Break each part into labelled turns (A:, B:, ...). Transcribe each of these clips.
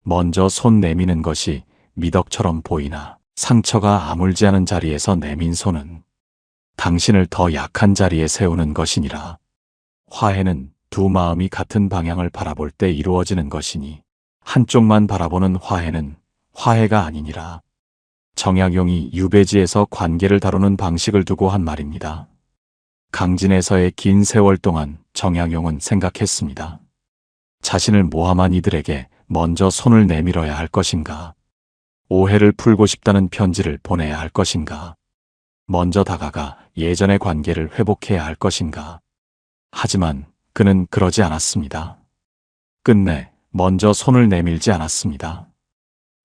A: 먼저 손 내미는 것이 미덕처럼 보이나 상처가 아물지 않은 자리에서 내민 손은 당신을 더 약한 자리에 세우는 것이니라. 화해는 두 마음이 같은 방향을 바라볼 때 이루어지는 것이니 한쪽만 바라보는 화해는 화해가 아니니라. 정약용이 유배지에서 관계를 다루는 방식을 두고 한 말입니다. 강진에서의 긴 세월 동안 정약용은 생각했습니다. 자신을 모함한 이들에게 먼저 손을 내밀어야 할 것인가? 오해를 풀고 싶다는 편지를 보내야 할 것인가? 먼저 다가가 예전의 관계를 회복해야 할 것인가? 하지만 그는 그러지 않았습니다. 끝내 먼저 손을 내밀지 않았습니다.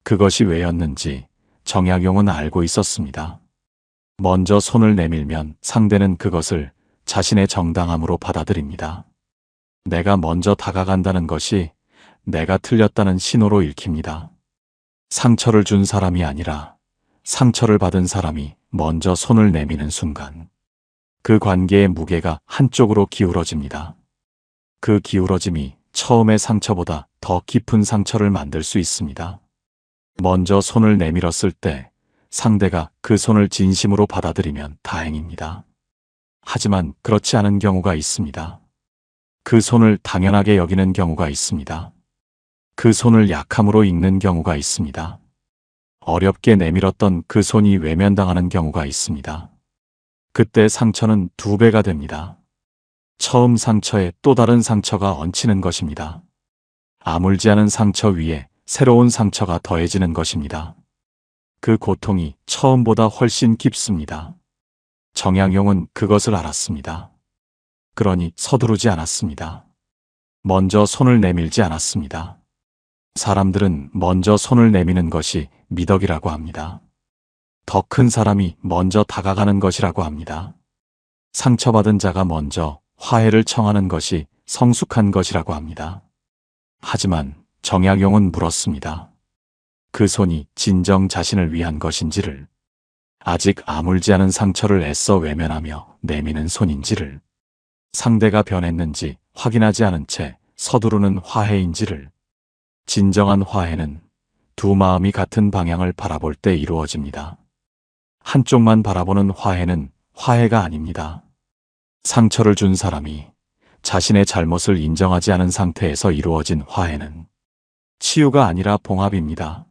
A: 그것이 왜였는지 정약용은 알고 있었습니다. 먼저 손을 내밀면 상대는 그것을 자신의 정당함으로 받아들입니다. 내가 먼저 다가간다는 것이 내가 틀렸다는 신호로 읽힙니다. 상처를 준 사람이 아니라 상처를 받은 사람이 먼저 손을 내미는 순간 그 관계의 무게가 한쪽으로 기울어집니다. 그 기울어짐이 처음의 상처보다 더 깊은 상처를 만들 수 있습니다. 먼저 손을 내밀었을 때 상대가 그 손을 진심으로 받아들이면 다행입니다. 하지만 그렇지 않은 경우가 있습니다. 그 손을 당연하게 여기는 경우가 있습니다. 그 손을 약함으로 읽는 경우가 있습니다. 어렵게 내밀었던 그 손이 외면당하는 경우가 있습니다. 그때 상처는 2배가 됩니다. 처음 상처에 또 다른 상처가 얹히는 것입니다. 아물지 않은 상처 위에 새로운 상처가 더해지는 것입니다. 그 고통이 처음보다 훨씬 깊습니다. 정약용은 그것을 알았습니다. 그러니 서두르지 않았습니다. 먼저 손을 내밀지 않았습니다. 사람들은 먼저 손을 내미는 것이 미덕이라고 합니다. 더 큰 사람이 먼저 다가가는 것이라고 합니다. 상처받은 자가 먼저 화해를 청하는 것이 성숙한 것이라고 합니다. 하지만 정약용은 물었습니다. 그 손이 진정 자신을 위한 것인지를, 아직 아물지 않은 상처를 애써 외면하며 내미는 손인지를, 상대가 변했는지 확인하지 않은 채 서두르는 화해인지를. 진정한 화해는 두 마음이 같은 방향을 바라볼 때 이루어집니다. 한쪽만 바라보는 화해는 화해가 아닙니다. 상처를 준 사람이 자신의 잘못을 인정하지 않은 상태에서 이루어진 화해는 치유가 아니라 봉합입니다.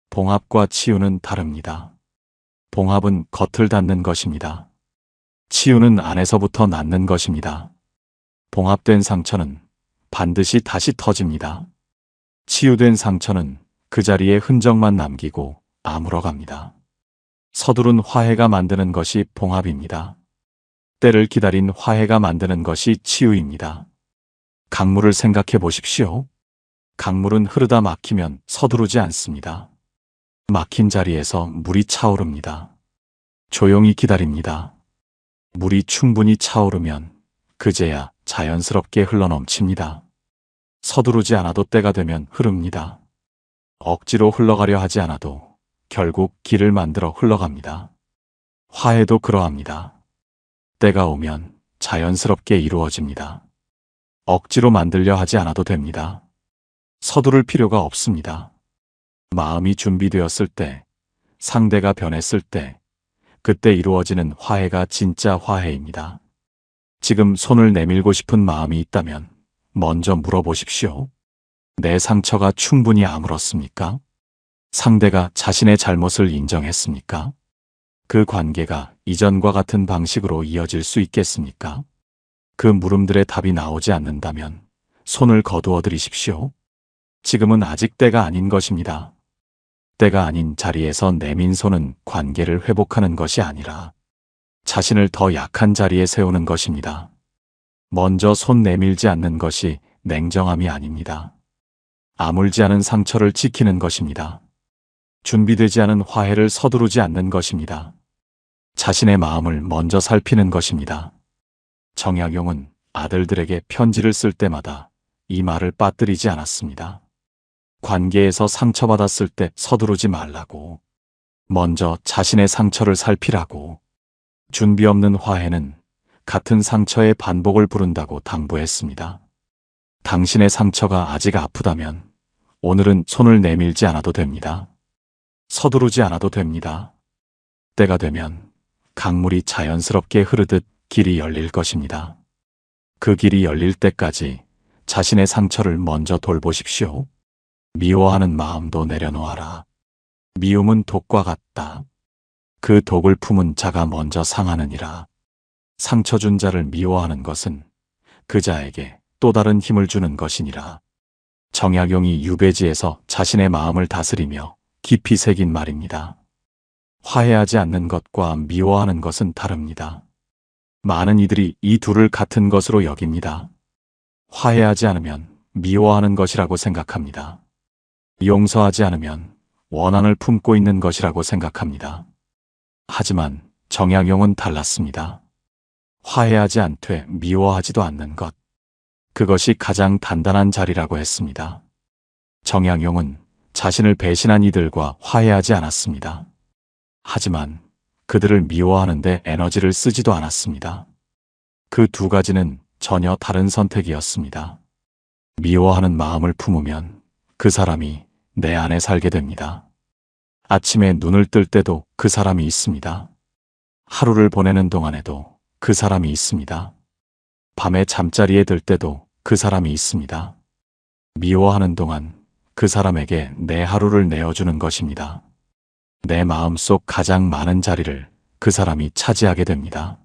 A: 봉합과 치유는 다릅니다. 봉합은 겉을 닫는 것입니다. 치유는 안에서부터 낫는 것입니다. 봉합된 상처는 반드시 다시 터집니다. 치유된 상처는 그 자리에 흔적만 남기고 아물어갑니다. 서두른 화해가 만드는 것이 봉합입니다. 때를 기다린 화해가 만드는 것이 치유입니다. 강물을 생각해 보십시오. 강물은 흐르다 막히면 서두르지 않습니다. 막힌 자리에서 물이 차오릅니다. 조용히 기다립니다. 물이 충분히 차오르면 그제야 자연스럽게 흘러넘칩니다. 서두르지 않아도 때가 되면 흐릅니다. 억지로 흘러가려 하지 않아도 결국 길을 만들어 흘러갑니다. 화해도 그러합니다. 때가 오면 자연스럽게 이루어집니다. 억지로 만들려 하지 않아도 됩니다. 서두를 필요가 없습니다. 마음이 준비되었을 때, 상대가 변했을 때, 그때 이루어지는 화해가 진짜 화해입니다. 지금 손을 내밀고 싶은 마음이 있다면 먼저 물어보십시오. 내 상처가 충분히 아물었습니까? 상대가 자신의 잘못을 인정했습니까? 그 관계가 이전과 같은 방식으로 이어질 수 있겠습니까? 그 물음들의 답이 나오지 않는다면 손을 거두어 드리십시오. 지금은 아직 때가 아닌 것입니다. 때가 아닌 자리에서 내민 손은 관계를 회복하는 것이 아니라 자신을 더 약한 자리에 세우는 것입니다. 먼저 손 내밀지 않는 것이 냉정함이 아닙니다. 아물지 않은 상처를 지키는 것입니다. 준비되지 않은 화해를 서두르지 않는 것입니다. 자신의 마음을 먼저 살피는 것입니다. 정약용은 아들들에게 편지를 쓸 때마다 이 말을 빠뜨리지 않았습니다. 관계에서 상처받았을 때 서두르지 말라고, 먼저 자신의 상처를 살피라고, 준비 없는 화해는 같은 상처의 반복을 부른다고 당부했습니다. 당신의 상처가 아직 아프다면 오늘은 손을 내밀지 않아도 됩니다. 서두르지 않아도 됩니다. 때가 되면 강물이 자연스럽게 흐르듯 길이 열릴 것입니다. 그 길이 열릴 때까지 자신의 상처를 먼저 돌보십시오. 미워하는 마음도 내려놓아라. 미움은 독과 같다. 그 독을 품은 자가 먼저 상하느니라. 상처 준 자를 미워하는 것은 그 자에게 또 다른 힘을 주는 것이니라. 정약용이 유배지에서 자신의 마음을 다스리며 깊이 새긴 말입니다. 화해하지 않는 것과 미워하는 것은 다릅니다. 많은 이들이 이 둘을 같은 것으로 여깁니다. 화해하지 않으면 미워하는 것이라고 생각합니다. 용서하지 않으면 원한을 품고 있는 것이라고 생각합니다. 하지만 정약용은 달랐습니다. 화해하지 않되 미워하지도 않는 것. 그것이 가장 단단한 자리라고 했습니다. 정약용은 자신을 배신한 이들과 화해하지 않았습니다. 하지만 그들을 미워하는데 에너지를 쓰지도 않았습니다. 그 두 가지는 전혀 다른 선택이었습니다. 미워하는 마음을 품으면 그 사람이 내 안에 살게 됩니다. 아침에 눈을 뜰 때도 그 사람이 있습니다. 하루를 보내는 동안에도 그 사람이 있습니다. 밤에 잠자리에 들 때도 그 사람이 있습니다. 미워하는 동안 그 사람에게 내 하루를 내어주는 것입니다. 내 마음속 가장 많은 자리를 그 사람이 차지하게 됩니다.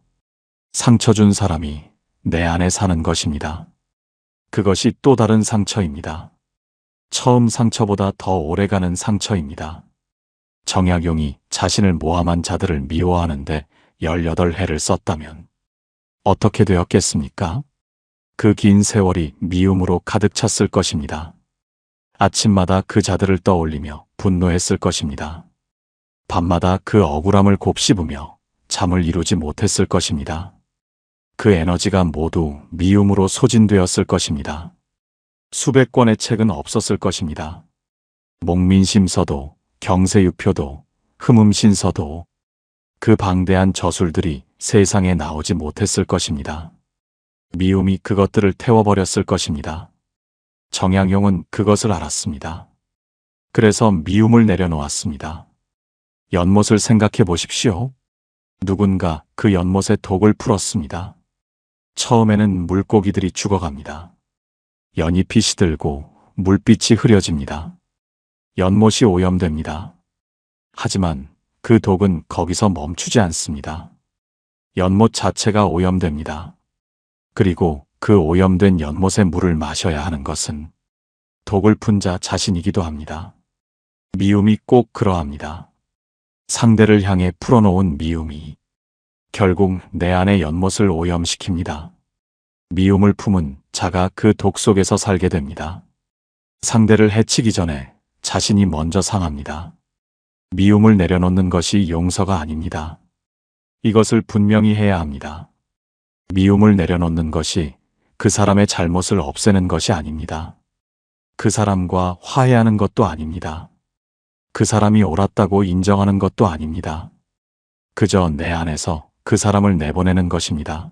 A: 상처 준 사람이 내 안에 사는 것입니다. 그것이 또 다른 상처입니다. 처음 상처보다 더 오래가는 상처입니다. 정약용이 자신을 모함한 자들을 미워하는데 18해를 썼다면 어떻게 되었겠습니까? 그 긴 세월이 미움으로 가득 찼을 것입니다. 아침마다 그 자들을 떠올리며 분노했을 것입니다. 밤마다 그 억울함을 곱씹으며 잠을 이루지 못했을 것입니다. 그 에너지가 모두 미움으로 소진되었을 것입니다. 수백 권의 책은 없었을 것입니다. 목민심서도, 경세유표도, 흠음신서도, 그 방대한 저술들이 세상에 나오지 못했을 것입니다. 미움이 그것들을 태워버렸을 것입니다. 정약용은 그것을 알았습니다. 그래서 미움을 내려놓았습니다. 연못을 생각해 보십시오. 누군가 그 연못에 독을 풀었습니다. 처음에는 물고기들이 죽어갑니다. 연잎이 시들고 물빛이 흐려집니다. 연못이 오염됩니다. 하지만 그 독은 거기서 멈추지 않습니다. 연못 자체가 오염됩니다. 그리고 그 오염된 연못의 물을 마셔야 하는 것은 독을 푼 자 자신이기도 합니다. 미움이 꼭 그러합니다. 상대를 향해 풀어놓은 미움이 결국 내 안의 연못을 오염시킵니다. 미움을 품은 자가 그 독 속에서 살게 됩니다. 상대를 해치기 전에 자신이 먼저 상합니다. 미움을 내려놓는 것이 용서가 아닙니다. 이것을 분명히 해야 합니다. 미움을 내려놓는 것이 그 사람의 잘못을 없애는 것이 아닙니다. 그 사람과 화해하는 것도 아닙니다. 그 사람이 옳았다고 인정하는 것도 아닙니다. 그저 내 안에서 그 사람을 내보내는 것입니다.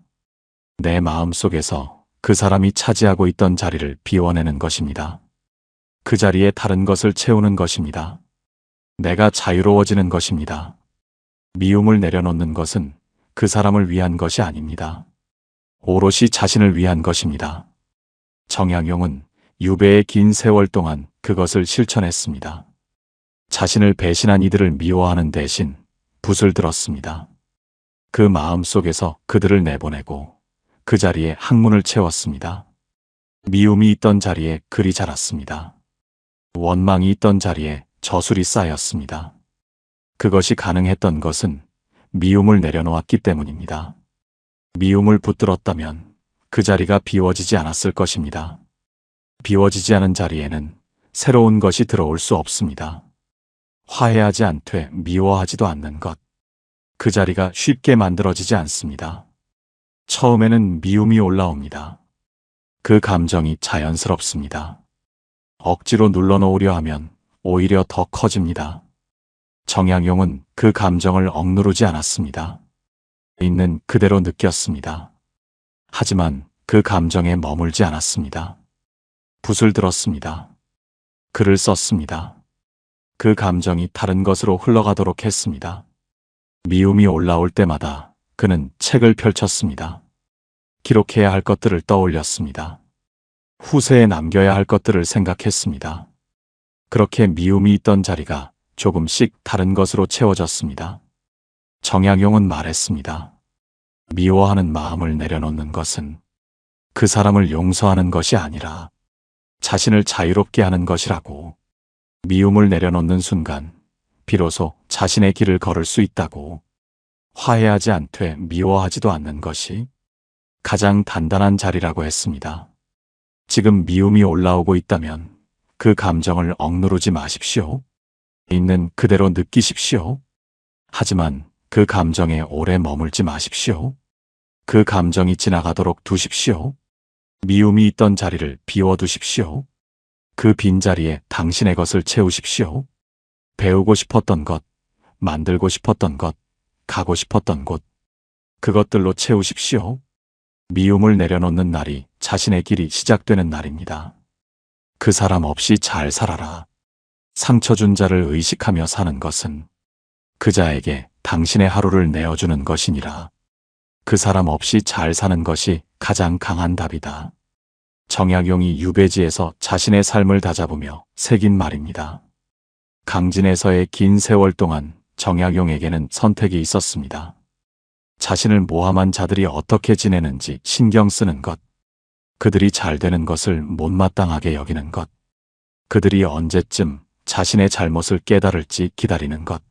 A: 내 마음 속에서 그 사람이 차지하고 있던 자리를 비워내는 것입니다. 그 자리에 다른 것을 채우는 것입니다. 내가 자유로워지는 것입니다. 미움을 내려놓는 것은 그 사람을 위한 것이 아닙니다. 오롯이 자신을 위한 것입니다. 정약용은 유배의 긴 세월 동안 그것을 실천했습니다. 자신을 배신한 이들을 미워하는 대신 붓을 들었습니다. 그 마음 속에서 그들을 내보내고 그 자리에 학문을 채웠습니다. 미움이 있던 자리에 글이 자랐습니다. 원망이 있던 자리에 저술이 쌓였습니다. 그것이 가능했던 것은 미움을 내려놓았기 때문입니다. 미움을 붙들었다면 그 자리가 비워지지 않았을 것입니다. 비워지지 않은 자리에는 새로운 것이 들어올 수 없습니다. 화해하지 않되 미워하지도 않는 것. 그 자리가 쉽게 만들어지지 않습니다. 처음에는 미움이 올라옵니다. 그 감정이 자연스럽습니다. 억지로 눌러놓으려 하면 오히려 더 커집니다. 정약용은 그 감정을 억누르지 않았습니다. 있는 그대로 느꼈습니다. 하지만 그 감정에 머물지 않았습니다. 붓을 들었습니다. 글을 썼습니다. 그 감정이 다른 것으로 흘러가도록 했습니다. 미움이 올라올 때마다 그는 책을 펼쳤습니다. 기록해야 할 것들을 떠올렸습니다. 후세에 남겨야 할 것들을 생각했습니다. 그렇게 미움이 있던 자리가 조금씩 다른 것으로 채워졌습니다. 정약용은 말했습니다. 미워하는 마음을 내려놓는 것은 그 사람을 용서하는 것이 아니라 자신을 자유롭게 하는 것이라고. 미움을 내려놓는 순간 비로소 자신의 길을 걸을 수 있다고. 화해하지 않되 미워하지도 않는 것이 가장 단단한 자리라고 했습니다. 지금 미움이 올라오고 있다면 그 감정을 억누르지 마십시오. 있는 그대로 느끼십시오. 하지만 그 감정에 오래 머물지 마십시오. 그 감정이 지나가도록 두십시오. 미움이 있던 자리를 비워두십시오. 그 빈자리에 당신의 것을 채우십시오. 배우고 싶었던 것, 만들고 싶었던 것, 가고 싶었던 곳, 그것들로 채우십시오. 미움을 내려놓는 날이 자신의 길이 시작되는 날입니다. 그 사람 없이 잘 살아라. 상처 준 자를 의식하며 사는 것은 그 자에게 당신의 하루를 내어주는 것이니라. 그 사람 없이 잘 사는 것이 가장 강한 답이다. 정약용이 유배지에서 자신의 삶을 다잡으며 새긴 말입니다. 강진에서의 긴 세월 동안 정약용에게는 선택이 있었습니다. 자신을 모함한 자들이 어떻게 지내는지 신경 쓰는 것, 그들이 잘 되는 것을 못마땅하게 여기는 것, 그들이 언제쯤 자신의 잘못을 깨달을지 기다리는 것,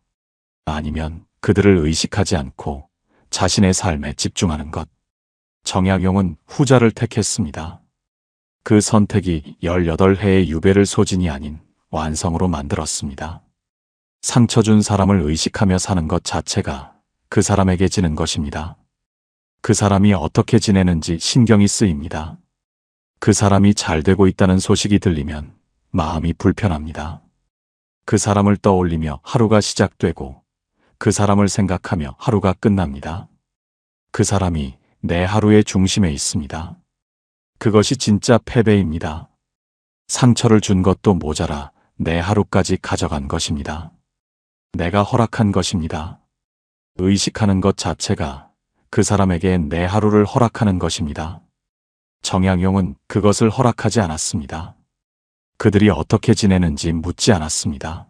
A: 아니면 그들을 의식하지 않고 자신의 삶에 집중하는 것. 정약용은 후자를 택했습니다. 그 선택이 18해의 유배를 소진이 아닌 완성으로 만들었습니다. 상처 준 사람을 의식하며 사는 것 자체가 그 사람에게 지는 것입니다. 그 사람이 어떻게 지내는지 신경이 쓰입니다. 그 사람이 잘 되고 있다는 소식이 들리면 마음이 불편합니다. 그 사람을 떠올리며 하루가 시작되고 그 사람을 생각하며 하루가 끝납니다. 그 사람이 내 하루의 중심에 있습니다. 그것이 진짜 패배입니다. 상처를 준 것도 모자라 내 하루까지 가져간 것입니다. 내가 허락한 것입니다. 의식하는 것 자체가 그 사람에게 내 하루를 허락하는 것입니다. 정약용은 그것을 허락하지 않았습니다. 그들이 어떻게 지내는지 묻지 않았습니다.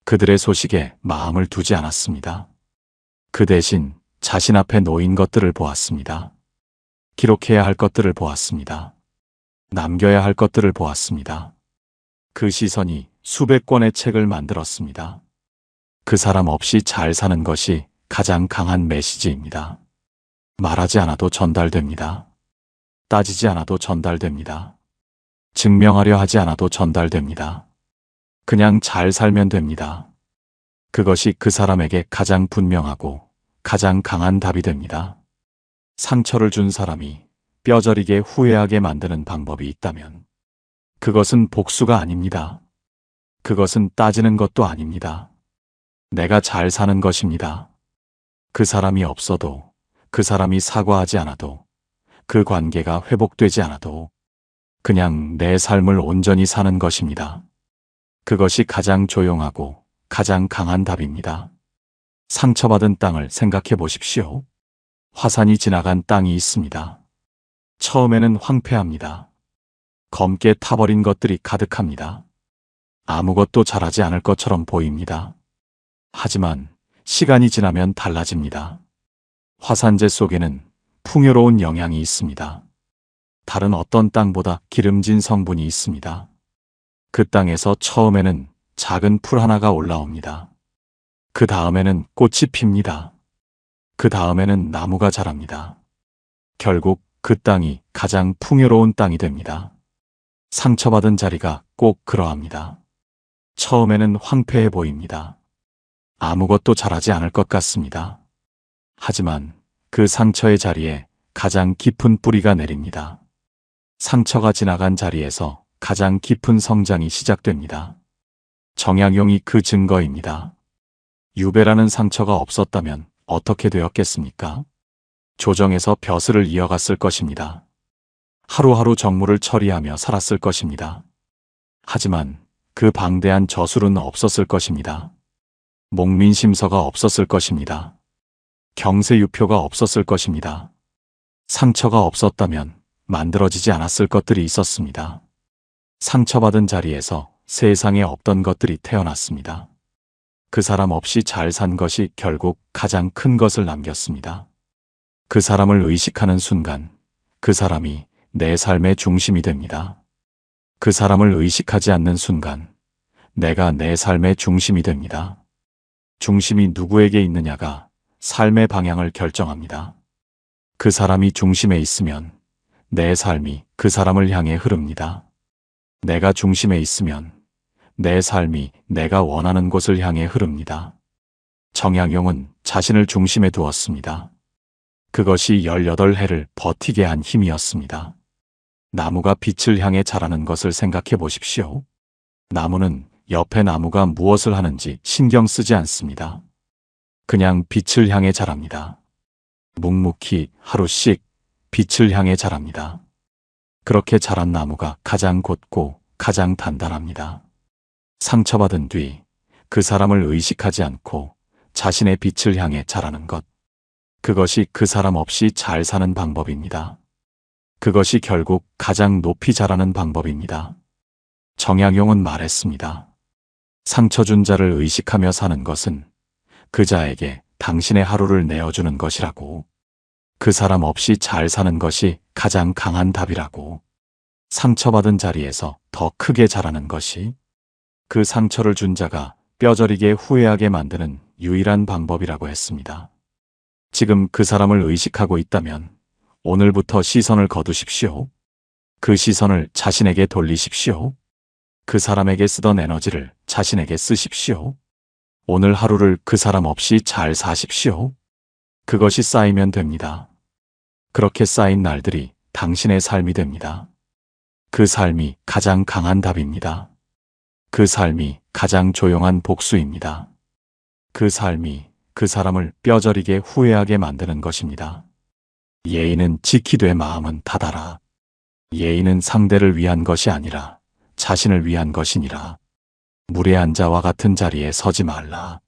A: 그들의 소식에 마음을 두지 않았습니다. 그 대신 자신 앞에 놓인 것들을 보았습니다. 기록해야 할 것들을 보았습니다. 남겨야 할 것들을 보았습니다. 그 시선이 수백 권의 책을 만들었습니다. 그 사람 없이 잘 사는 것이 가장 강한 메시지입니다. 말하지 않아도 전달됩니다. 따지지 않아도 전달됩니다. 증명하려 하지 않아도 전달됩니다. 그냥 잘 살면 됩니다. 그것이 그 사람에게 가장 분명하고 가장 강한 답이 됩니다. 상처를 준 사람이 뼈저리게 후회하게 만드는 방법이 있다면 그것은 복수가 아닙니다. 그것은 따지는 것도 아닙니다. 내가 잘 사는 것입니다. 그 사람이 없어도, 그 사람이 사과하지 않아도, 그 관계가 회복되지 않아도 그냥 내 삶을 온전히 사는 것입니다. 그것이 가장 조용하고 가장 강한 답입니다. 상처받은 땅을 생각해 보십시오. 화산이 지나간 땅이 있습니다. 처음에는 황폐합니다. 검게 타버린 것들이 가득합니다. 아무것도 자라지 않을 것처럼 보입니다. 하지만 시간이 지나면 달라집니다. 화산재 속에는 풍요로운 영양이 있습니다. 다른 어떤 땅보다 기름진 성분이 있습니다. 그 땅에서 처음에는 작은 풀 하나가 올라옵니다. 그 다음에는 꽃이 핍니다. 그 다음에는 나무가 자랍니다. 결국 그 땅이 가장 풍요로운 땅이 됩니다. 상처받은 자리가 꼭 그러합니다. 처음에는 황폐해 보입니다. 아무것도 자라지 않을 것 같습니다. 하지만 그 상처의 자리에 가장 깊은 뿌리가 내립니다. 상처가 지나간 자리에서 가장 깊은 성장이 시작됩니다. 정약용이 그 증거입니다. 유배라는 상처가 없었다면 어떻게 되었겠습니까? 조정에서 벼슬을 이어갔을 것입니다. 하루하루 정무를 처리하며 살았을 것입니다. 하지만 그 방대한 저술은 없었을 것입니다. 목민심서가 없었을 것입니다. 경세유표가 없었을 것입니다. 상처가 없었다면 만들어지지 않았을 것들이 있었습니다. 상처받은 자리에서 세상에 없던 것들이 태어났습니다. 그 사람 없이 잘 산 것이 결국 가장 큰 것을 남겼습니다. 그 사람을 의식하는 순간 그 사람이 내 삶의 중심이 됩니다. 그 사람을 의식하지 않는 순간 내가 내 삶의 중심이 됩니다. 중심이 누구에게 있느냐가 삶의 방향을 결정합니다. 그 사람이 중심에 있으면 내 삶이 그 사람을 향해 흐릅니다. 내가 중심에 있으면 내 삶이 내가 원하는 곳을 향해 흐릅니다. 정약용은 자신을 중심에 두었습니다. 그것이 18해를 버티게 한 힘이었습니다. 나무가 빛을 향해 자라는 것을 생각해 보십시오. 나무는 옆에 나무가 무엇을 하는지 신경 쓰지 않습니다. 그냥 빛을 향해 자랍니다. 묵묵히 하루씩 빛을 향해 자랍니다. 그렇게 자란 나무가 가장 곧고 가장 단단합니다. 상처받은 뒤 그 사람을 의식하지 않고 자신의 빛을 향해 자라는 것. 그것이 그 사람 없이 잘 사는 방법입니다. 그것이 결국 가장 높이 자라는 방법입니다. 정약용은 말했습니다. 상처 준 자를 의식하며 사는 것은 그 자에게 당신의 하루를 내어주는 것이라고. 그 사람 없이 잘 사는 것이 가장 강한 답이라고. 상처받은 자리에서 더 크게 자라는 것이 그 상처를 준 자가 뼈저리게 후회하게 만드는 유일한 방법이라고 했습니다. 지금 그 사람을 의식하고 있다면 오늘부터 시선을 거두십시오. 그 시선을 자신에게 돌리십시오. 그 사람에게 쓰던 에너지를 자신에게 쓰십시오. 오늘 하루를 그 사람 없이 잘 사십시오. 그것이 쌓이면 됩니다. 그렇게 쌓인 날들이 당신의 삶이 됩니다. 그 삶이 가장 강한 답입니다. 그 삶이 가장 조용한 복수입니다. 그 삶이 그 사람을 뼈저리게 후회하게 만드는 것입니다. 예의는 지키되 마음은 닫아라. 예의는 상대를 위한 것이 아니라 자신을 위한 것이니라. 무례한 자와 같은 자리에 서지 말라.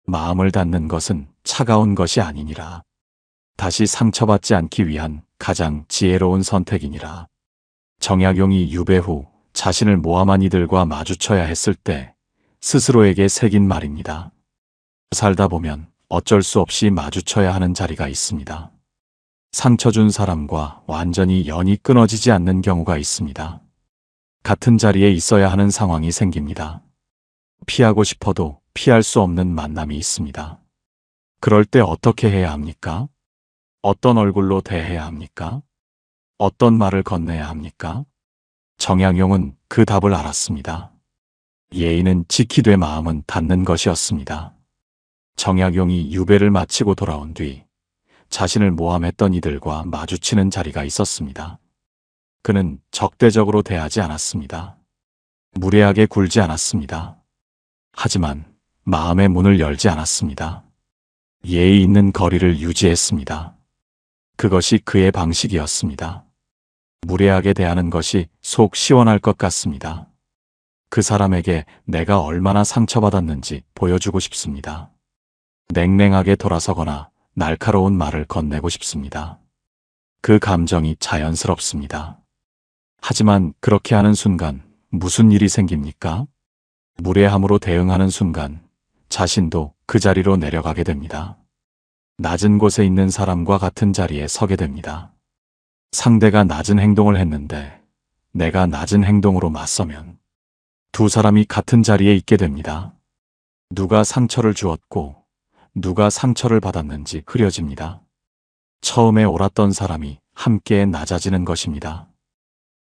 A: 마음을 닫는 것은 차가운 것이 아니니라. 다시 상처받지 않기 위한 가장 지혜로운 선택이니라. 정약용이 유배 후 자신을 모함한 이들과 마주쳐야 했을 때 스스로에게 새긴 말입니다. 살다 보면 어쩔 수 없이 마주쳐야 하는 자리가 있습니다. 상처 준 사람과 완전히 연이 끊어지지 않는 경우가 있습니다. 같은 자리에 있어야 하는 상황이 생깁니다. 피하고 싶어도 피할 수 없는 만남이 있습니다. 그럴 때 어떻게 해야 합니까? 어떤 얼굴로 대해야 합니까? 어떤 말을 건네야 합니까? 정약용은 그 답을 알았습니다. 예의는 지키되 마음은 닫는 것이었습니다. 정약용이 유배를 마치고 돌아온 뒤 자신을 모함했던 이들과 마주치는 자리가 있었습니다. 그는 적대적으로 대하지 않았습니다. 무례하게 굴지 않았습니다. 하지만 마음의 문을 열지 않았습니다. 예의 있는 거리를 유지했습니다. 그것이 그의 방식이었습니다. 무례하게 대하는 것이 속 시원할 것 같습니다. 그 사람에게 내가 얼마나 상처받았는지 보여주고 싶습니다. 냉랭하게 돌아서거나 날카로운 말을 건네고 싶습니다. 그 감정이 자연스럽습니다. 하지만 그렇게 하는 순간 무슨 일이 생깁니까? 무례함으로 대응하는 순간 자신도 그 자리로 내려가게 됩니다. 낮은 곳에 있는 사람과 같은 자리에 서게 됩니다. 상대가 낮은 행동을 했는데 내가 낮은 행동으로 맞서면 두 사람이 같은 자리에 있게 됩니다. 누가 상처를 주었고 누가 상처를 받았는지 흐려집니다. 처음에 옳았던 사람이 함께 낮아지는 것입니다.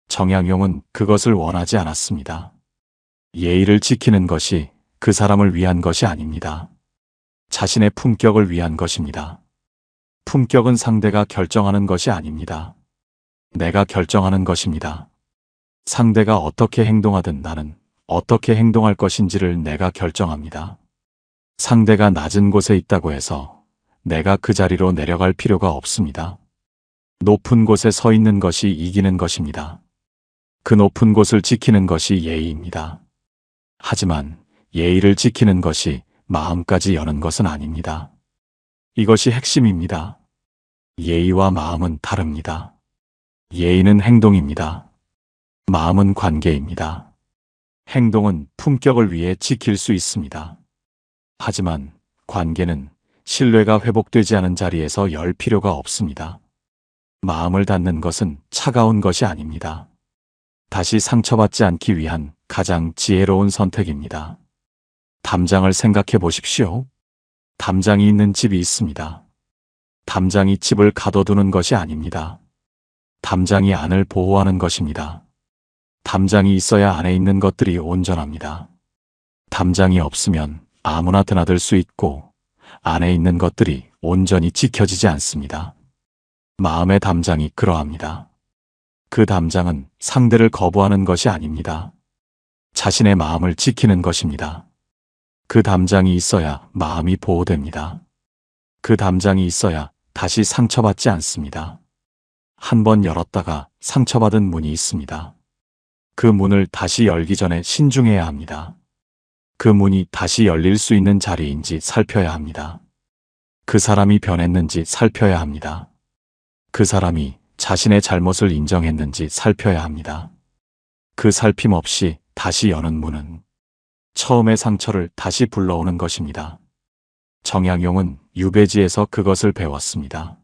A: 정약용은 그것을 원하지 않았습니다. 예의를 지키는 것이 그 사람을 위한 것이 아닙니다. 자신의 품격을 위한 것입니다. 품격은 상대가 결정하는 것이 아닙니다. 내가 결정하는 것입니다. 상대가 어떻게 행동하든 나는 어떻게 행동할 것인지를 내가 결정합니다. 상대가 낮은 곳에 있다고 해서 내가 그 자리로 내려갈 필요가 없습니다. 높은 곳에 서 있는 것이 이기는 것입니다. 그 높은 곳을 지키는 것이 예의입니다. 하지만 예의를 지키는 것이 마음까지 여는 것은 아닙니다. 이것이 핵심입니다. 예의와 마음은 다릅니다. 예의는 행동입니다. 마음은 관계입니다. 행동은 품격을 위해 지킬 수 있습니다. 하지만 관계는 신뢰가 회복되지 않은 자리에서 열 필요가 없습니다. 마음을 닫는 것은 차가운 것이 아닙니다. 다시 상처받지 않기 위한 가장 지혜로운 선택입니다. 담장을 생각해 보십시오. 담장이 있는 집이 있습니다. 담장이 집을 가둬두는 것이 아닙니다. 담장이 안을 보호하는 것입니다. 담장이 있어야 안에 있는 것들이 온전합니다. 담장이 없으면 아무나 드나들 수 있고 안에 있는 것들이 온전히 지켜지지 않습니다. 마음의 담장이 그러합니다. 그 담장은 상대를 거부하는 것이 아닙니다. 자신의 마음을 지키는 것입니다. 그 담장이 있어야 마음이 보호됩니다. 그 담장이 있어야 다시 상처받지 않습니다. 한 번 열었다가 상처받은 문이 있습니다. 그 문을 다시 열기 전에 신중해야 합니다. 그 문이 다시 열릴 수 있는 자리인지 살펴야 합니다. 그 사람이 변했는지 살펴야 합니다. 그 사람이 자신의 잘못을 인정했는지 살펴야 합니다. 그 살핌 없이 다시 여는 문은 처음의 상처를 다시 불러오는 것입니다. 정약용은 유배지에서 그것을 배웠습니다.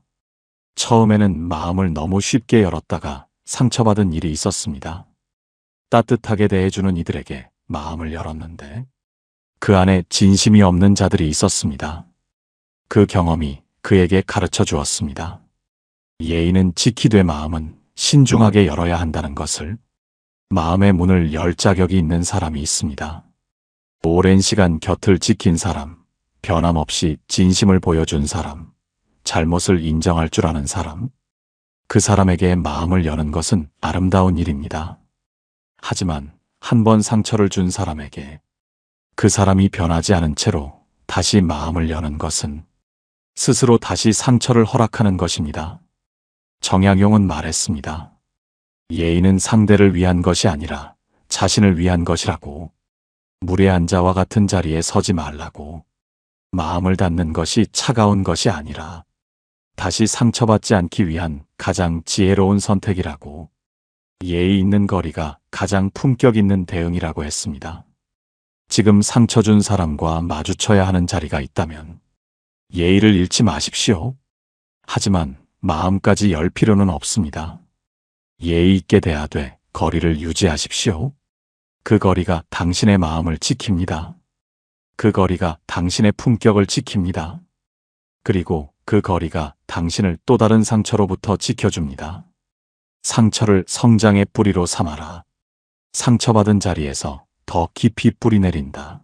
A: 처음에는 마음을 너무 쉽게 열었다가 상처받은 일이 있었습니다. 따뜻하게 대해주는 이들에게 마음을 열었는데 그 안에 진심이 없는 자들이 있었습니다. 그 경험이 그에게 가르쳐 주었습니다. 예의는 지키되 마음은 신중하게 열어야 한다는 것을. 마음의 문을 열 자격이 있는 사람이 있습니다. 오랜 시간 곁을 지킨 사람, 변함없이 진심을 보여준 사람, 잘못을 인정할 줄 아는 사람. 그 사람에게 마음을 여는 것은 아름다운 일입니다. 하지만 한 번 상처를 준 사람에게 그 사람이 변하지 않은 채로 다시 마음을 여는 것은 스스로 다시 상처를 허락하는 것입니다. 정약용은 말했습니다. 예의는 상대를 위한 것이 아니라 자신을 위한 것이라고. 무례한 자와 같은 자리에 서지 말라고. 마음을 닫는 것이 차가운 것이 아니라 다시 상처받지 않기 위한 가장 지혜로운 선택이라고. 예의 있는 거리가 가장 품격 있는 대응이라고 했습니다. 지금 상처 준 사람과 마주쳐야 하는 자리가 있다면 예의를 잃지 마십시오. 하지만 마음까지 열 필요는 없습니다. 예의 있게 대하되 거리를 유지하십시오. 그 거리가 당신의 마음을 지킵니다. 그 거리가 당신의 품격을 지킵니다. 그리고 그 거리가 당신을 또 다른 상처로부터 지켜줍니다. 상처를 성장의 뿌리로 삼아라. 상처받은 자리에서 더 깊이 뿌리 내린다.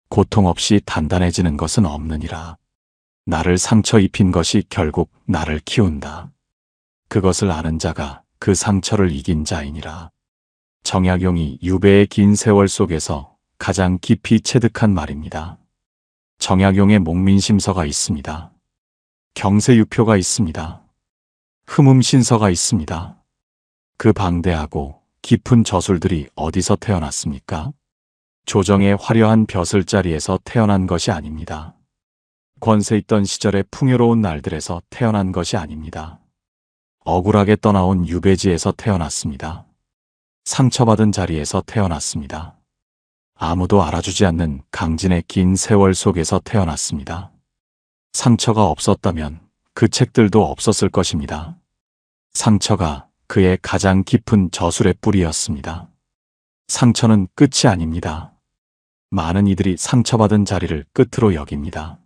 A: 고통 없이 단단해지는 것은 없느니라. 나를 상처 입힌 것이 결국 나를 키운다. 그것을 아는 자가 그 상처를 이긴 자이니라. 정약용이 유배의 긴 세월 속에서 가장 깊이 체득한 말입니다. 정약용의 목민심서가 있습니다. 경세유표가 있습니다. 흠음신서가 있습니다. 그 방대하고 깊은 저술들이 어디서 태어났습니까? 조정의 화려한 벼슬자리에서 태어난 것이 아닙니다. 권세 있던 시절의 풍요로운 날들에서 태어난 것이 아닙니다. 억울하게 떠나온 유배지에서 태어났습니다. 상처받은 자리에서 태어났습니다. 아무도 알아주지 않는 강진의 긴 세월 속에서 태어났습니다. 상처가 없었다면 그 책들도 없었을 것입니다. 상처가 그의 가장 깊은 저술의 뿌리였습니다. 상처는 끝이 아닙니다. 많은 이들이 상처받은 자리를 끝으로 여깁니다.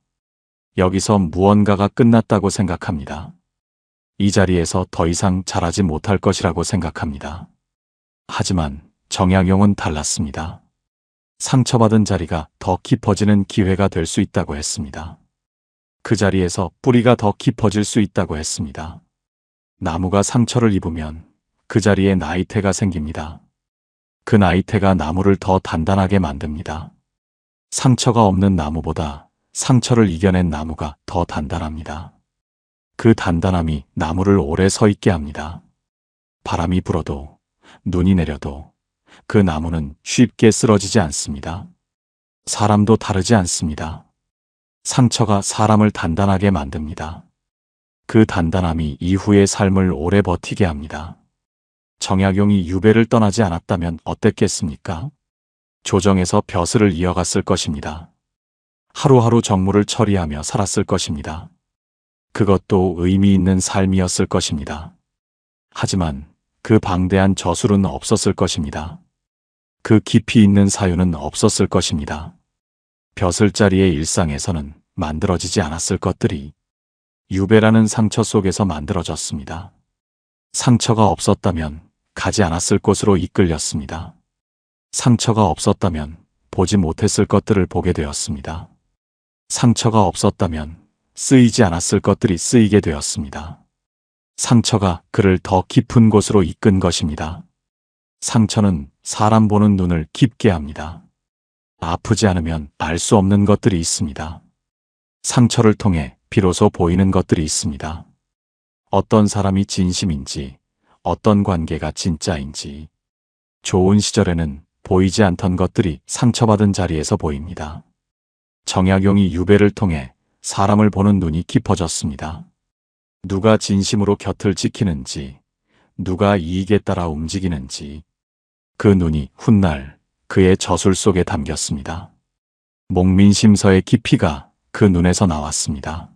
A: 여기서 무언가가 끝났다고 생각합니다. 이 자리에서 더 이상 자라지 못할 것이라고 생각합니다. 하지만 정약용은 달랐습니다. 상처받은 자리가 더 깊어지는 기회가 될 수 있다고 했습니다. 그 자리에서 뿌리가 더 깊어질 수 있다고 했습니다. 나무가 상처를 입으면 그 자리에 나이테가 생깁니다. 그 나이테가 나무를 더 단단하게 만듭니다. 상처가 없는 나무보다 상처를 이겨낸 나무가 더 단단합니다. 그 단단함이 나무를 오래 서 있게 합니다. 바람이 불어도, 눈이 내려도, 그 나무는 쉽게 쓰러지지 않습니다. 사람도 다르지 않습니다. 상처가 사람을 단단하게 만듭니다. 그 단단함이 이후의 삶을 오래 버티게 합니다. 정약용이 유배를 떠나지 않았다면 어땠겠습니까? 조정에서 벼슬을 이어갔을 것입니다. 하루하루 정무를 처리하며 살았을 것입니다. 그것도 의미 있는 삶이었을 것입니다. 하지만 그 방대한 저술은 없었을 것입니다. 그 깊이 있는 사유는 없었을 것입니다. 벼슬자리의 일상에서는 만들어지지 않았을 것들이 유배라는 상처 속에서 만들어졌습니다. 상처가 없었다면 가지 않았을 곳으로 이끌렸습니다. 상처가 없었다면 보지 못했을 것들을 보게 되었습니다. 상처가 없었다면 쓰이지 않았을 것들이 쓰이게 되었습니다. 상처가 그를 더 깊은 곳으로 이끈 것입니다. 상처는 사람 보는 눈을 깊게 합니다. 아프지 않으면 알 수 없는 것들이 있습니다. 상처를 통해 비로소 보이는 것들이 있습니다. 어떤 사람이 진심인지, 어떤 관계가 진짜인지. 좋은 시절에는 보이지 않던 것들이 상처받은 자리에서 보입니다. 정약용이 유배를 통해 사람을 보는 눈이 깊어졌습니다. 누가 진심으로 곁을 지키는지, 누가 이익에 따라 움직이는지, 그 눈이 훗날 그의 저술 속에 담겼습니다. 목민심서의 깊이가 그 눈에서 나왔습니다.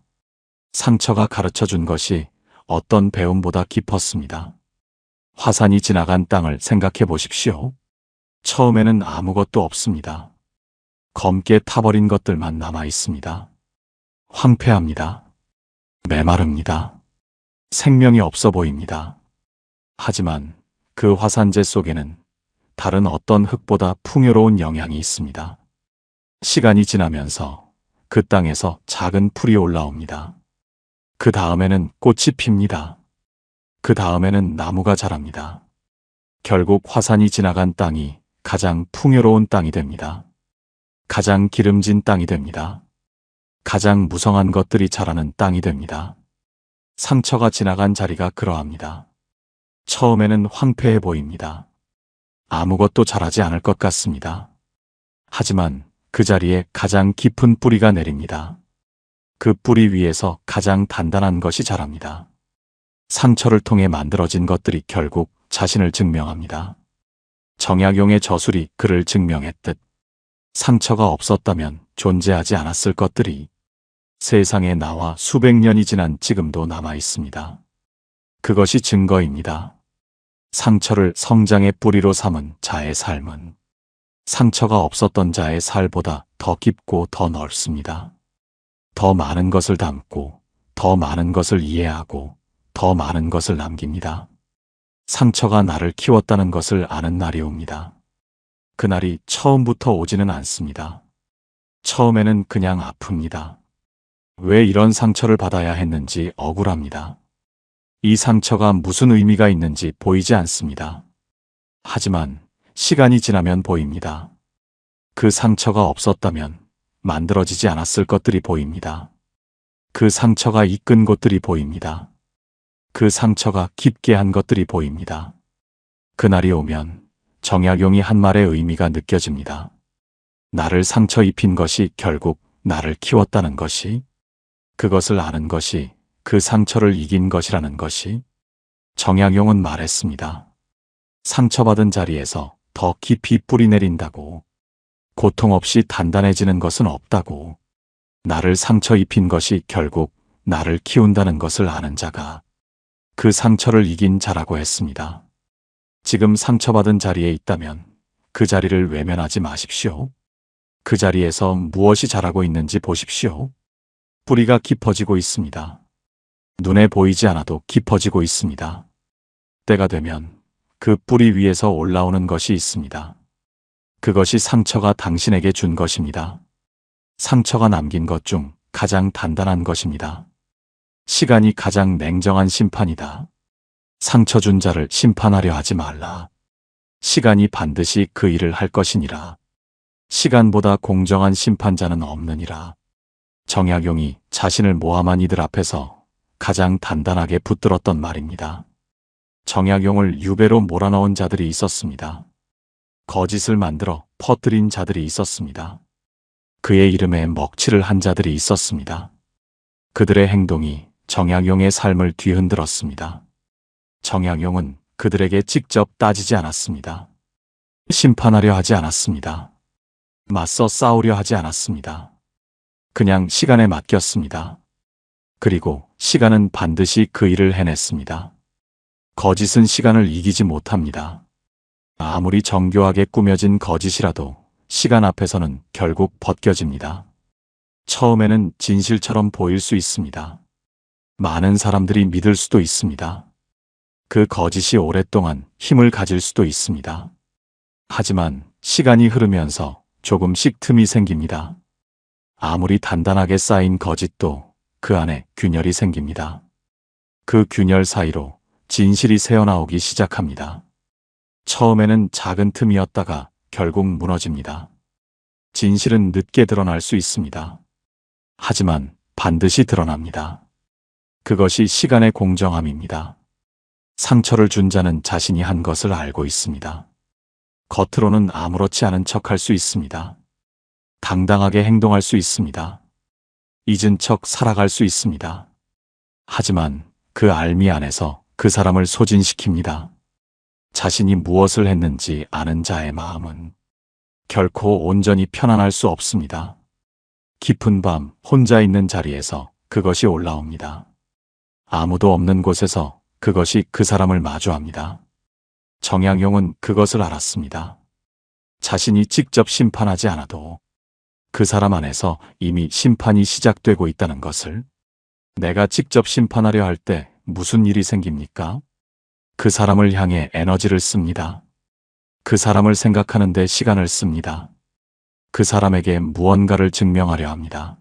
A: 상처가 가르쳐 준 것이 어떤 배움보다 깊었습니다. 화산이 지나간 땅을 생각해 보십시오. 처음에는 아무것도 없습니다. 검게 타버린 것들만 남아 있습니다. 황폐합니다. 메마릅니다. 생명이 없어 보입니다. 하지만 그 화산재 속에는 다른 어떤 흙보다 풍요로운 영양이 있습니다. 시간이 지나면서 그 땅에서 작은 풀이 올라옵니다. 그 다음에는 꽃이 핍니다. 그 다음에는 나무가 자랍니다. 결국 화산이 지나간 땅이 가장 풍요로운 땅이 됩니다. 가장 기름진 땅이 됩니다. 가장 무성한 것들이 자라는 땅이 됩니다. 상처가 지나간 자리가 그러합니다. 처음에는 황폐해 보입니다. 아무것도 자라지 않을 것 같습니다. 하지만 그 자리에 가장 깊은 뿌리가 내립니다. 그 뿌리 위에서 가장 단단한 것이 자랍니다. 상처를 통해 만들어진 것들이 결국 자신을 증명합니다. 정약용의 저술이 그를 증명했듯 상처가 없었다면 존재하지 않았을 것들이 세상에 나와 수백 년이 지난 지금도 남아 있습니다. 그것이 증거입니다. 상처를 성장의 뿌리로 삼은 자의 삶은 상처가 없었던 자의 살보다 더 깊고 더 넓습니다. 더 많은 것을 담고, 더 많은 것을 이해하고, 더 많은 것을 남깁니다. 상처가 나를 키웠다는 것을 아는 날이 옵니다. 그날이 처음부터 오지는 않습니다. 처음에는 그냥 아픕니다. 왜 이런 상처를 받아야 했는지 억울합니다. 이 상처가 무슨 의미가 있는지 보이지 않습니다. 하지만 시간이 지나면 보입니다. 그 상처가 없었다면 만들어지지 않았을 것들이 보입니다. 그 상처가 이끈 곳들이 보입니다. 그 상처가 깊게 한 것들이 보입니다. 그날이 오면 정약용이 한 말의 의미가 느껴집니다. 나를 상처 입힌 것이 결국 나를 키웠다는 것이, 그것을 아는 것이 그 상처를 이긴 것이라는 것이. 정약용은 말했습니다. 상처받은 자리에서 더 깊이 뿌리 내린다고, 고통 없이 단단해지는 것은 없다고, 나를 상처 입힌 것이 결국 나를 키운다는 것을 아는 자가 그 상처를 이긴 자라고 했습니다. 지금 상처받은 자리에 있다면 그 자리를 외면하지 마십시오. 그 자리에서 무엇이 자라고 있는지 보십시오. 뿌리가 깊어지고 있습니다. 눈에 보이지 않아도 깊어지고 있습니다. 때가 되면 그 뿌리 위에서 올라오는 것이 있습니다. 그것이 상처가 당신에게 준 것입니다. 상처가 남긴 것 중 가장 단단한 것입니다. 시간이 가장 냉정한 심판이다. 상처 준 자를 심판하려 하지 말라. 시간이 반드시 그 일을 할 것이니라. 시간보다 공정한 심판자는 없느니라. 정약용이 자신을 모함한 이들 앞에서 가장 단단하게 붙들었던 말입니다. 정약용을 유배로 몰아넣은 자들이 있었습니다. 거짓을 만들어 퍼뜨린 자들이 있었습니다. 그의 이름에 먹칠을 한 자들이 있었습니다. 그들의 행동이 정약용의 삶을 뒤흔들었습니다. 정약용은 그들에게 직접 따지지 않았습니다. 심판하려 하지 않았습니다. 맞서 싸우려 하지 않았습니다. 그냥 시간에 맡겼습니다. 그리고 시간은 반드시 그 일을 해냈습니다. 거짓은 시간을 이기지 못합니다. 아무리 정교하게 꾸며진 거짓이라도 시간 앞에서는 결국 벗겨집니다. 처음에는 진실처럼 보일 수 있습니다. 많은 사람들이 믿을 수도 있습니다. 그 거짓이 오랫동안 힘을 가질 수도 있습니다. 하지만 시간이 흐르면서 조금씩 틈이 생깁니다. 아무리 단단하게 쌓인 거짓도 그 안에 균열이 생깁니다. 그 균열 사이로 진실이 새어나오기 시작합니다. 처음에는 작은 틈이었다가 결국 무너집니다. 진실은 늦게 드러날 수 있습니다. 하지만 반드시 드러납니다. 그것이 시간의 공정함입니다. 상처를 준 자는 자신이 한 것을 알고 있습니다. 겉으로는 아무렇지 않은 척할 수 있습니다. 당당하게 행동할 수 있습니다. 잊은 척 살아갈 수 있습니다. 하지만 그 알미 안에서 그 사람을 소진시킵니다. 자신이 무엇을 했는지 아는 자의 마음은 결코 온전히 편안할 수 없습니다. 깊은 밤 혼자 있는 자리에서 그것이 올라옵니다. 아무도 없는 곳에서 그것이 그 사람을 마주합니다. 정약용은 그것을 알았습니다. 자신이 직접 심판하지 않아도 그 사람 안에서 이미 심판이 시작되고 있다는 것을. 내가 직접 심판하려 할 때 무슨 일이 생깁니까? 그 사람을 향해 에너지를 씁니다. 그 사람을 생각하는 데 시간을 씁니다. 그 사람에게 무언가를 증명하려 합니다.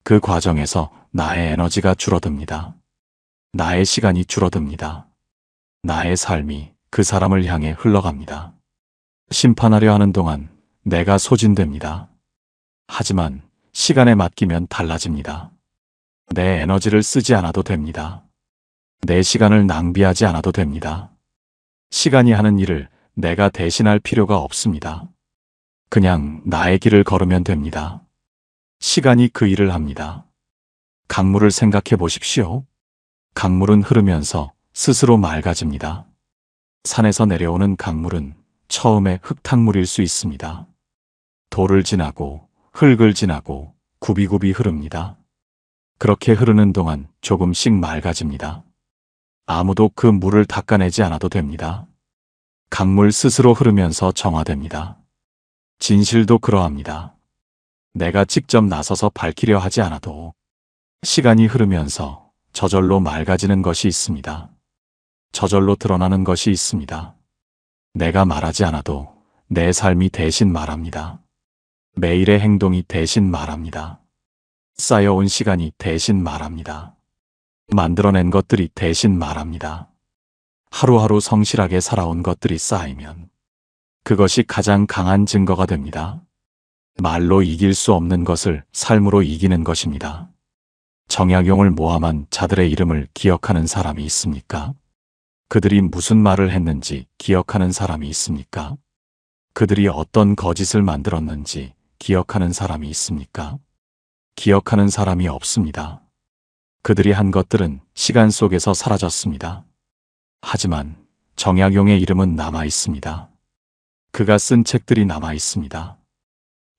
A: 그 과정에서 나의 에너지가 줄어듭니다. 나의 시간이 줄어듭니다. 나의 삶이 그 사람을 향해 흘러갑니다. 심판하려 하는 동안 내가 소진됩니다. 하지만 시간에 맡기면 달라집니다. 내 에너지를 쓰지 않아도 됩니다. 내 시간을 낭비하지 않아도 됩니다. 시간이 하는 일을 내가 대신할 필요가 없습니다. 그냥 나의 길을 걸으면 됩니다. 시간이 그 일을 합니다. 강물을 생각해 보십시오. 강물은 흐르면서 스스로 맑아집니다. 산에서 내려오는 강물은 처음에 흙탕물일 수 있습니다. 돌을 지나고 흙을 지나고 굽이굽이 흐릅니다. 그렇게 흐르는 동안 조금씩 맑아집니다. 아무도 그 물을 닦아내지 않아도 됩니다. 강물 스스로 흐르면서 정화됩니다. 진실도 그러합니다. 내가 직접 나서서 밝히려 하지 않아도 시간이 흐르면서 저절로 맑아지는 것이 있습니다. 저절로 드러나는 것이 있습니다. 내가 말하지 않아도 내 삶이 대신 말합니다. 매일의 행동이 대신 말합니다. 쌓여온 시간이 대신 말합니다. 만들어낸 것들이 대신 말합니다. 하루하루 성실하게 살아온 것들이 쌓이면 그것이 가장 강한 증거가 됩니다. 말로 이길 수 없는 것을 삶으로 이기는 것입니다. 정약용을 모함한 자들의 이름을 기억하는 사람이 있습니까? 그들이 무슨 말을 했는지 기억하는 사람이 있습니까? 그들이 어떤 거짓을 만들었는지 기억하는 사람이 있습니까? 기억하는 사람이 없습니다. 그들이 한 것들은 시간 속에서 사라졌습니다. 하지만 정약용의 이름은 남아 있습니다. 그가 쓴 책들이 남아 있습니다.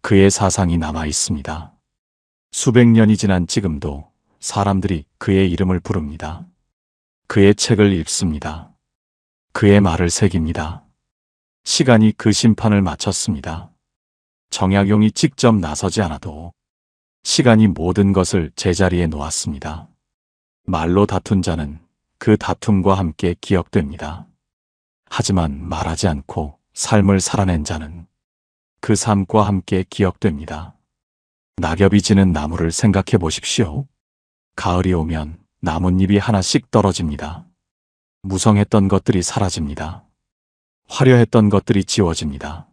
A: 그의 사상이 남아 있습니다. 수백 년이 지난 지금도 사람들이 그의 이름을 부릅니다. 그의 책을 읽습니다. 그의 말을 새깁니다. 시간이 그 심판을 마쳤습니다. 정약용이 직접 나서지 않아도 시간이 모든 것을 제자리에 놓았습니다. 말로 다툰 자는 그 다툼과 함께 기억됩니다. 하지만 말하지 않고 삶을 살아낸 자는 그 삶과 함께 기억됩니다. 낙엽이 지는 나무를 생각해 보십시오. 가을이 오면 나뭇잎이 하나씩 떨어집니다. 무성했던 것들이 사라집니다. 화려했던 것들이 지워집니다.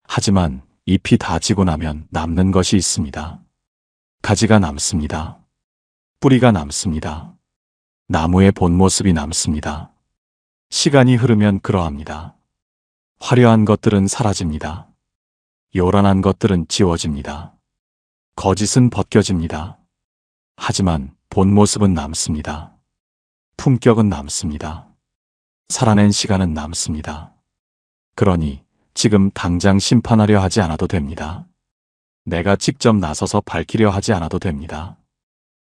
A: 하지만 잎이 다 지고 나면 남는 것이 있습니다. 가지가 남습니다. 뿌리가 남습니다. 나무의 본 모습이 남습니다. 시간이 흐르면 그러합니다. 화려한 것들은 사라집니다. 요란한 것들은 지워집니다. 거짓은 벗겨집니다. 하지만 본 모습은 남습니다. 품격은 남습니다. 살아낸 시간은 남습니다. 그러니 지금 당장 심판하려 하지 않아도 됩니다. 내가 직접 나서서 밝히려 하지 않아도 됩니다.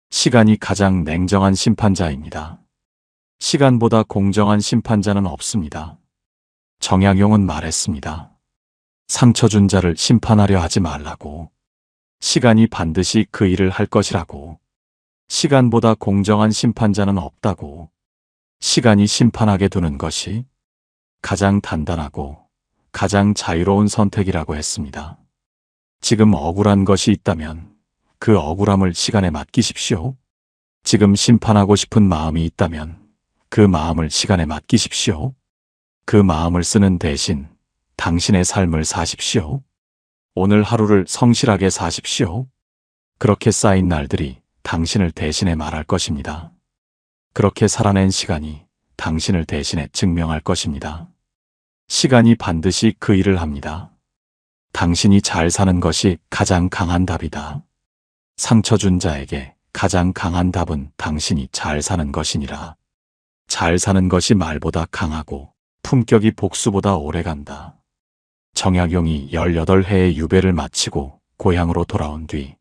A: 시간이 가장 냉정한 심판자입니다. 시간보다 공정한 심판자는 없습니다. 정약용은 말했습니다. 상처 준 자를 심판하려 하지 말라고. 시간이 반드시 그 일을 할 것이라고. 시간보다 공정한 심판자는 없다고. 시간이 심판하게 두는 것이 가장 단단하고 가장 자유로운 선택이라고 했습니다. 지금 억울한 것이 있다면 그 억울함을 시간에 맡기십시오. 지금 심판하고 싶은 마음이 있다면 그 마음을 시간에 맡기십시오. 그 마음을 쓰는 대신 당신의 삶을 사십시오. 오늘 하루를 성실하게 사십시오. 그렇게 쌓인 날들이 당신을 대신해 말할 것입니다. 그렇게 살아낸 시간이 당신을 대신해 증명할 것입니다. 시간이 반드시 그 일을 합니다. 당신이 잘 사는 것이 가장 강한 답이다. 상처 준 자에게 가장 강한 답은 당신이 잘 사는 것이니라. 잘 사는 것이 말보다 강하고 품격이 복수보다 오래간다. 정약용이 18해의 유배를 마치고 고향으로 돌아온 뒤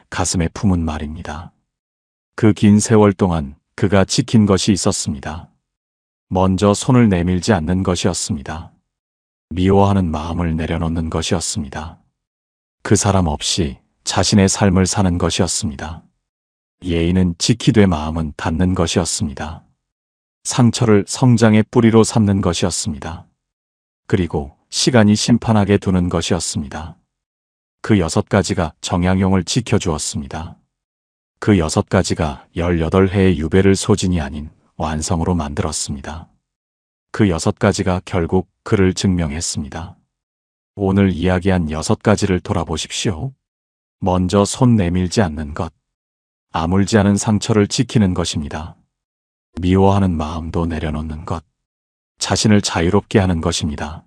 A: 가슴에 품은 말입니다. 그 긴 세월 동안 그가 지킨 것이 있었습니다. 먼저 손을 내밀지 않는 것이었습니다. 미워하는 마음을 내려놓는 것이었습니다. 그 사람 없이 자신의 삶을 사는 것이었습니다. 예의는 지키되 마음은 닫는 것이었습니다. 상처를 성장의 뿌리로 삼는 것이었습니다. 그리고 시간이 심판하게 두는 것이었습니다. 그 6가지가 정약용을 지켜주었습니다. 그 6가지가 18해의 유배를 소진이 아닌 완성으로 만들었습니다. 그 6가지가 결국 그를 증명했습니다. 오늘 이야기한 6가지를 돌아보십시오. 먼저 손 내밀지 않는 것, 아물지 않은 상처를 지키는 것입니다. 미워하는 마음도 내려놓는 것, 자신을 자유롭게 하는 것입니다.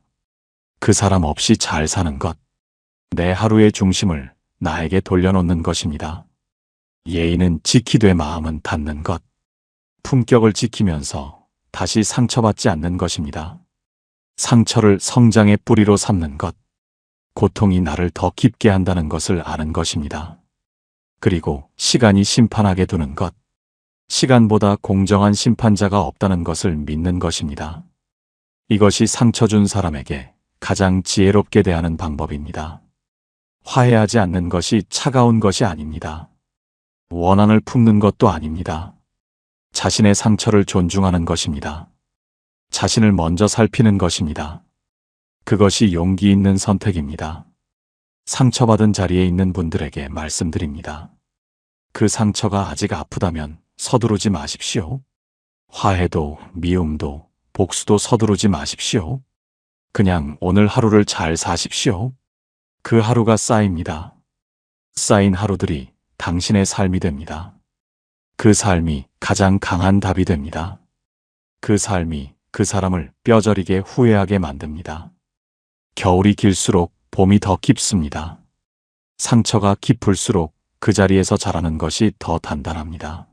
A: 그 사람 없이 잘 사는 것, 내 하루의 중심을 나에게 돌려놓는 것입니다. 예의는 지키되 마음은 닫는 것, 품격을 지키면서 다시 상처받지 않는 것입니다. 상처를 성장의 뿌리로 삼는 것, 고통이 나를 더 깊게 한다는 것을 아는 것입니다. 그리고 시간이 심판하게 두는 것, 시간보다 공정한 심판자가 없다는 것을 믿는 것입니다. 이것이 상처 준 사람에게 가장 지혜롭게 대하는 방법입니다. 화해하지 않는 것이 차가운 것이 아닙니다. 원한을 품는 것도 아닙니다. 자신의 상처를 존중하는 것입니다. 자신을 먼저 살피는 것입니다. 그것이 용기 있는 선택입니다. 상처받은 자리에 있는 분들에게 말씀드립니다. 그 상처가 아직 아프다면 서두르지 마십시오. 화해도 미움도 복수도 서두르지 마십시오. 그냥 오늘 하루를 잘 사십시오. 그 하루가 쌓입니다. 쌓인 하루들이 당신의 삶이 됩니다. 그 삶이 가장 강한 답이 됩니다. 그 삶이 그 사람을 뼈저리게 후회하게 만듭니다. 겨울이 길수록 봄이 더 깊습니다. 상처가 깊을수록 그 자리에서 자라는 것이 더 단단합니다.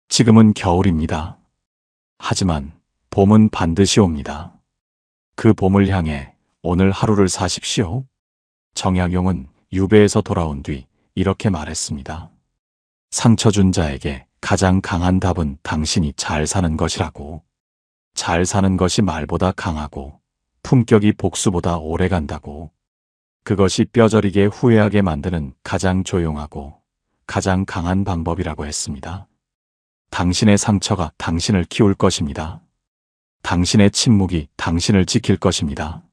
A: 지금은 겨울입니다. 하지만 봄은 반드시 옵니다. 그 봄을 향해 오늘 하루를 사십시오. 정약용은 유배에서 돌아온 뒤 이렇게 말했습니다. 상처 준 자에게 가장 강한 답은 당신이 잘 사는 것이라고. 잘 사는 것이 말보다 강하고 품격이 복수보다 오래 간다고. 그것이 뼈저리게 후회하게 만드는 가장 조용하고 가장 강한 방법이라고 했습니다. 당신의 상처가 당신을 키울 것입니다. 당신의 침묵이 당신을 지킬 것입니다.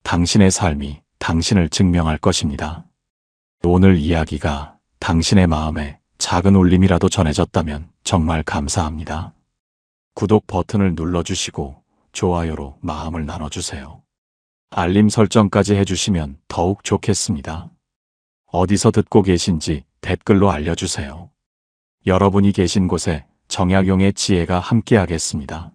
A: 당신의 삶이 당신을 증명할 것입니다. 오늘 이야기가 당신의 마음에 작은 울림이라도 전해졌다면 정말 감사합니다. 구독 버튼을 눌러주시고 좋아요로 마음을 나눠주세요. 알림 설정까지 해주시면 더욱 좋겠습니다. 어디서 듣고 계신지 댓글로 알려주세요. 여러분이 계신 곳에 정약용의 지혜가 함께하겠습니다.